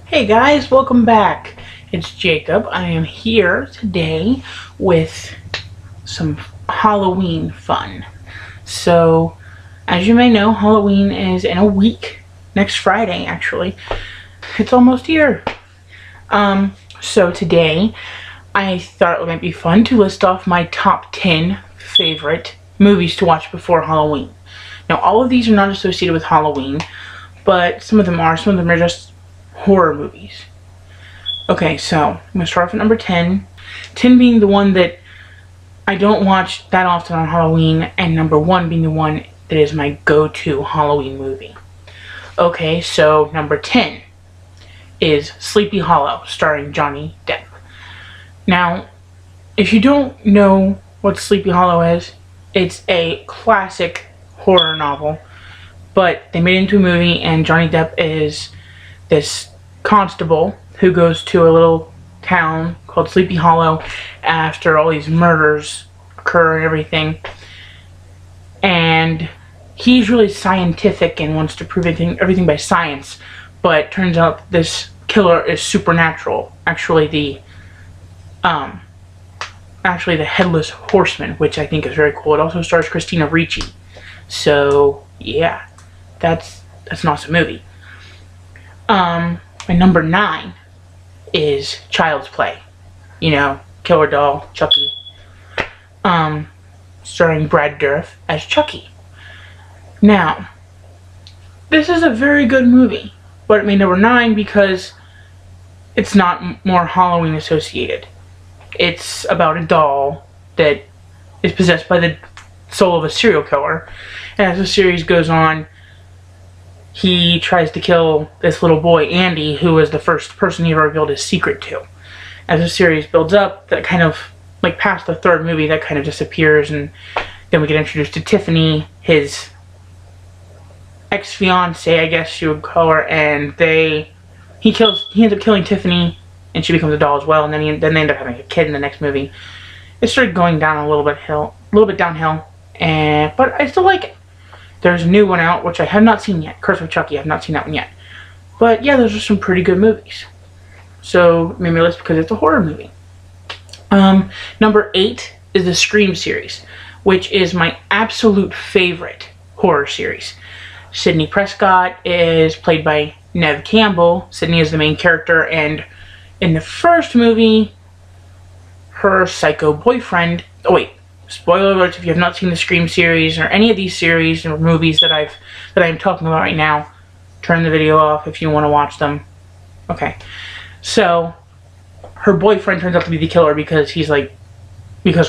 Hey guys, welcome back. It's Jacob. I am here today with some Halloween fun. So, as you may know, Halloween is in a week. Next Friday, actually. It's almost here. So today, I thought it might be fun to list off my top 10 favorite movies to watch before Halloween. Now, all of these are not associated with Halloween, but some of them are. Some of them are just horror movies. Okay, so I'm going to start off at number 10. 10 being the one that I don't watch that often on Halloween, and number 1 being the one that is my go-to Halloween movie. Okay, so number 10 is Sleepy Hollow, starring Johnny Depp. Now, if you don't know what Sleepy Hollow is, it's a classic horror novel, but they made it into a movie, and Johnny Depp is this constable who goes to a little town called Sleepy Hollow after all these murders occur and everything. And he's really scientific and wants to prove everything by science, but turns out this killer is supernatural. Actually the Headless Horseman, which I think is very cool. It also stars Christina Ricci. So yeah, that's an awesome movie. My number 9 is Child's Play. You know, Killer Doll, Chucky. Starring Brad Dourif as Chucky. Now, this is a very good movie, but it made number 9 because it's not more Halloween associated. It's about a doll that is possessed by the soul of a serial killer, and as the series goes on, he tries to kill this little boy, Andy, who was the first person he ever revealed his secret to. As the series builds up, that kind of, like past the third movie, that kind of disappears, and then we get introduced to Tiffany, his ex-fiancée, I guess you would call her, and he ends up killing Tiffany, and she becomes a doll as well, and then they end up having a kid in the next movie. It started going down a little bit downhill, but I still like it. There's a new one out, which I have not seen yet. Curse of Chucky, I have not seen that one yet. But yeah, those are some pretty good movies. So, made my list because it's a horror movie. Number 8 is the Scream series, which is my absolute favorite horror series. Sidney Prescott is played by Neve Campbell. Sidney is the main character, and in the first movie, her psycho boyfriend... Oh wait, spoiler alert if you have not seen the Scream series or any of these series or movies that I'm talking about right now. Turn the video off if you want to watch them. Okay. So, her boyfriend turns out to be the killer because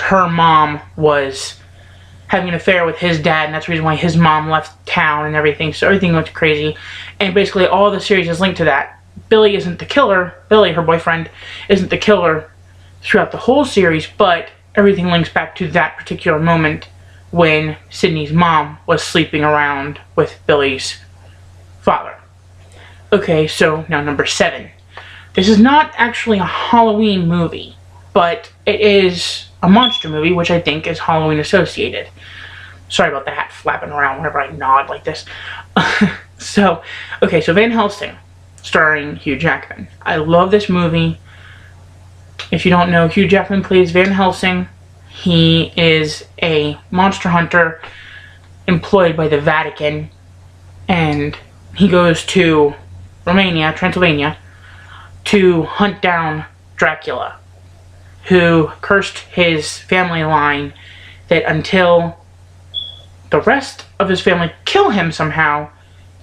her mom was having an affair with his dad, and that's the reason why his mom left town and everything. So everything went crazy. And basically all the series is linked to that. Billy isn't the killer. Billy, her boyfriend, isn't the killer throughout the whole series, but everything links back to that particular moment when Sidney's mom was sleeping around with Billy's father. Okay, so now number 7. This is not actually a Halloween movie, but it is a monster movie, which I think is Halloween associated. Sorry about the hat flapping around whenever I nod like this. So Van Helsing, starring Hugh Jackman. I love this movie. If you don't know, Hugh Jackman plays Van Helsing. He is a monster hunter employed by the Vatican, and he goes to Transylvania, to hunt down Dracula, who cursed his family line that until the rest of his family kill him somehow,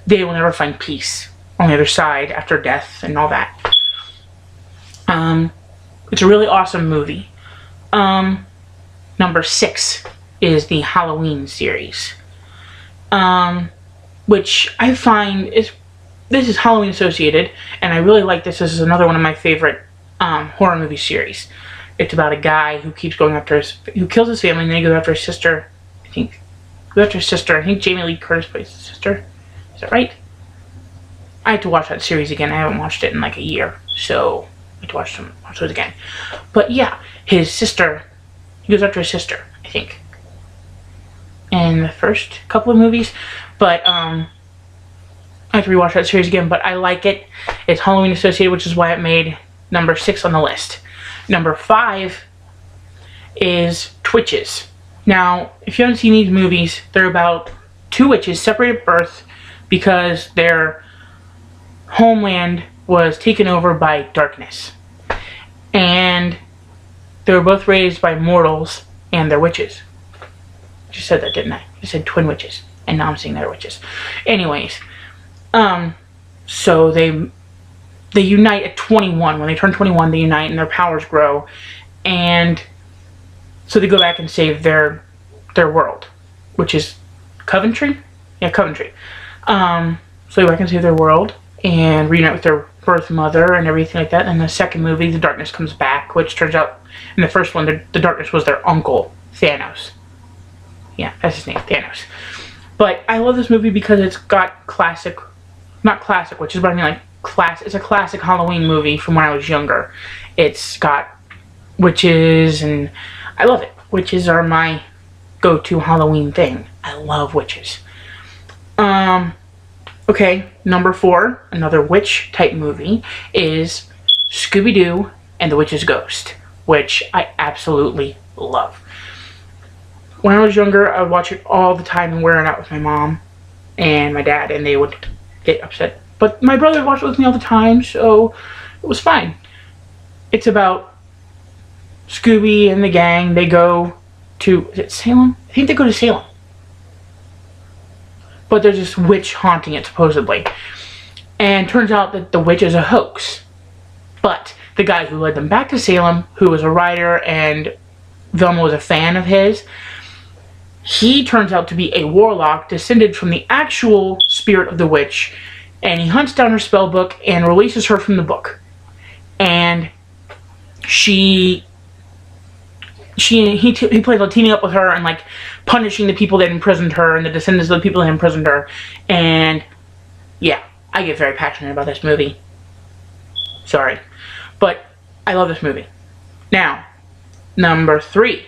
they will never find peace on the other side after death and all that. It's a really awesome movie. Number 6 is the Halloween series, which I find this is Halloween associated, and I really like this. This is another one of my favorite horror movie series. It's about a guy who keeps going after who kills his family, and then he goes after his sister. I think Jamie Lee Curtis plays his sister. Is that right? I have to watch that series again. I haven't watched it in like a year, so I have to watch those again. But yeah, his sister. He goes after his sister, I think, in the first couple of movies. But I have to rewatch that series again, but I like it. It's Halloween associated, which is why it made number 6 on the list. Number 5 is Twitches. Now, if you haven't seen these movies, they're about 2 witches separated at birth because their homeland was taken over by darkness. And they were both raised by mortals and they're witches. I just said that, didn't I? I said twin witches. And now I'm saying they're witches. Anyways, so they unite at 21. When they turn 21, they unite and their powers grow. And so they go back and save their world, which is Coventry? Yeah, Coventry. So they go back and save their world and reunite with their birth mother and everything like that. And in the second movie, the darkness comes back, which turns out in the first one, the darkness was their uncle, Thanos. Yeah, that's his name, Thanos. But I love this movie because it's got classic, not classic, which is what I mean, like it's a classic Halloween movie from when I was younger. It's got witches and I love it. Witches are my go-to Halloween thing. I love witches. Okay, number 4, another witch type movie, is Scooby-Doo and the Witch's Ghost, which I absolutely love. When I was younger, I would watch it all the time and wear it out with my mom and my dad, and they would get upset. But my brother watched it with me all the time, so it was fine. It's about Scooby and the gang. They go to, is it Salem? I think they go to Salem. But there's this witch haunting it, supposedly. And turns out that the witch is a hoax. But the guy who led them back to Salem, who was a writer and Velma was a fan of his, he turns out to be a warlock descended from the actual spirit of the witch. And he hunts down her spell book and releases her from the book. And he plays on teaming up with her and like punishing the people that imprisoned her and the descendants of the people that imprisoned her. And yeah, I get very passionate about this movie. Sorry. But I love this movie. Now, number 3,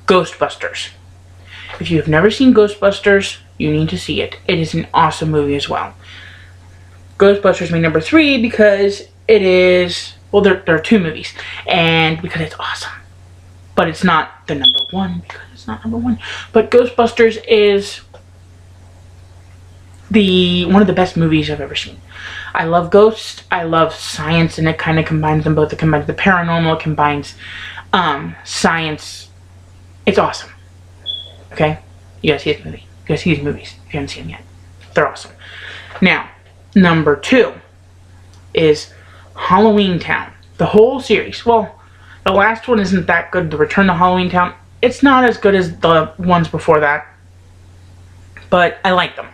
Ghostbusters. If you have never seen Ghostbusters, you need to see it. It is an awesome movie as well. Ghostbusters made number 3 because it is, well, there are 2 movies, and because it's awesome. But it's not the number 1 because it's not number 1. But Ghostbusters is one of the best movies I've ever seen. I love ghosts. I love science, and it kind of combines them both. It combines the paranormal. It combines science. It's awesome. Okay? You gotta see this movie. You gotta see these movies if you haven't seen them yet. They're awesome. Now, number 2 is Halloween Town. The whole series. Well, the last one isn't that good. The Return to Halloween Town. It's not as good as the ones before that. But I like them.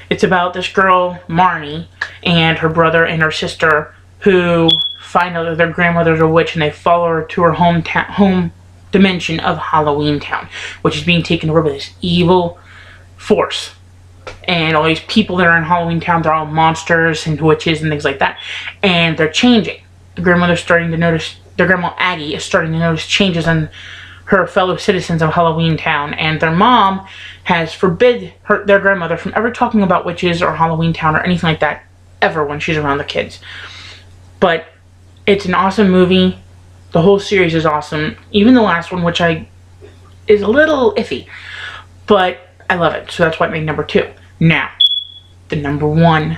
It's about this girl, Marnie, and her brother and her sister who find out that their grandmother's a witch and they follow her to her home dimension of Halloween Town, which is being taken over by this evil force. And all these people that are in Halloween Town, they're all monsters and witches and things like that. And they're changing. The grandmother's starting to notice, their grandma Aggie is starting to notice changes in her fellow citizens of Halloween Town. And their mom has forbid their grandmother from ever talking about witches or Halloween Town or anything like that ever when she's around the kids. But it's an awesome movie. The whole series is awesome. Even the last one, which is a little iffy. But I love it. So that's why it made number 2. Now, the number 1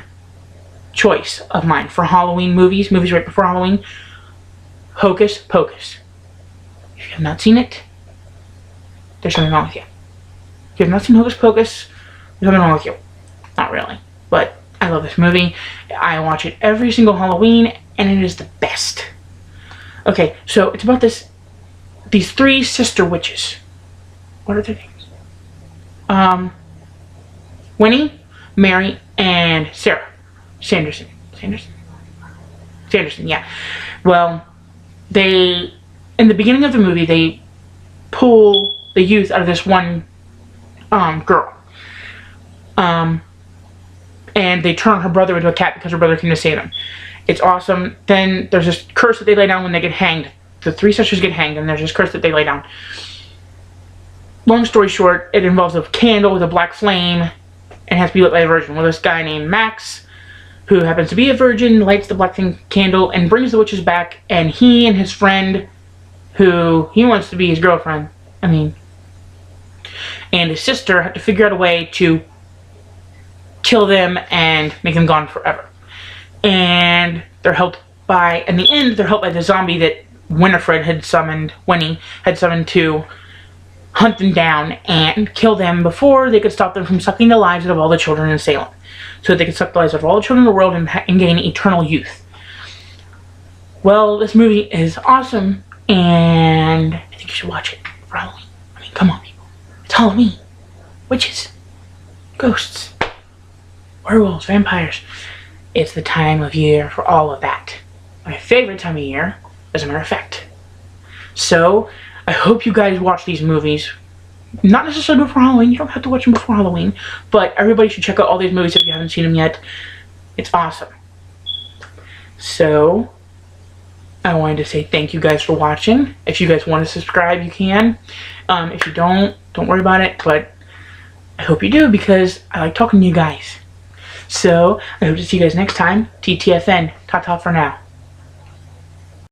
choice of mine for Halloween movies right before Halloween, Hocus Pocus. If you have not seen it, there's something wrong with you. If you have not seen Hocus Pocus, there's something wrong with you. Not really. But I love this movie. I watch it every single Halloween, and it is the best. Okay, so it's about these 3 sister witches. What are their names? Winnie, Mary, and Sarah. Sanderson, yeah. Well, in the beginning of the movie, they pull the youth out of this one girl. And they turn her brother into a cat because her brother came to save him. It's awesome. Then there's this curse that they lay down when they get hanged. The 3 sisters get hanged, and there's this curse that they lay down. Long story short, it involves a candle with a black flame, and has to be lit by a virgin. Well, this guy named Max, who happens to be a virgin, lights the black candle and brings the witches back, and he and his friend, who he wants to be his girlfriend, and his sister have to figure out a way to kill them and make them gone forever. And they're helped by, in the end, they're helped by the zombie that Winnie had summoned to hunt them down and kill them before they could stop them from sucking the lives out of all the children in Salem. So that they could suck the lives out of all the children in the world and gain eternal youth. Well, this movie is awesome, and I think you should watch it for Halloween. I mean, come on, people. It's Halloween. Witches. Ghosts. Werewolves. Vampires. It's the time of year for all of that. My favorite time of year, as a matter of fact. So, I hope you guys watch these movies. Not necessarily before Halloween. You don't have to watch them before Halloween. But everybody should check out all these movies if you haven't seen them yet. It's awesome. So, I wanted to say thank you guys for watching. If you guys want to subscribe, you can. If you don't worry about it. But I hope you do, because I like talking to you guys. So, I hope to see you guys next time. TTFN. Ta-ta for now.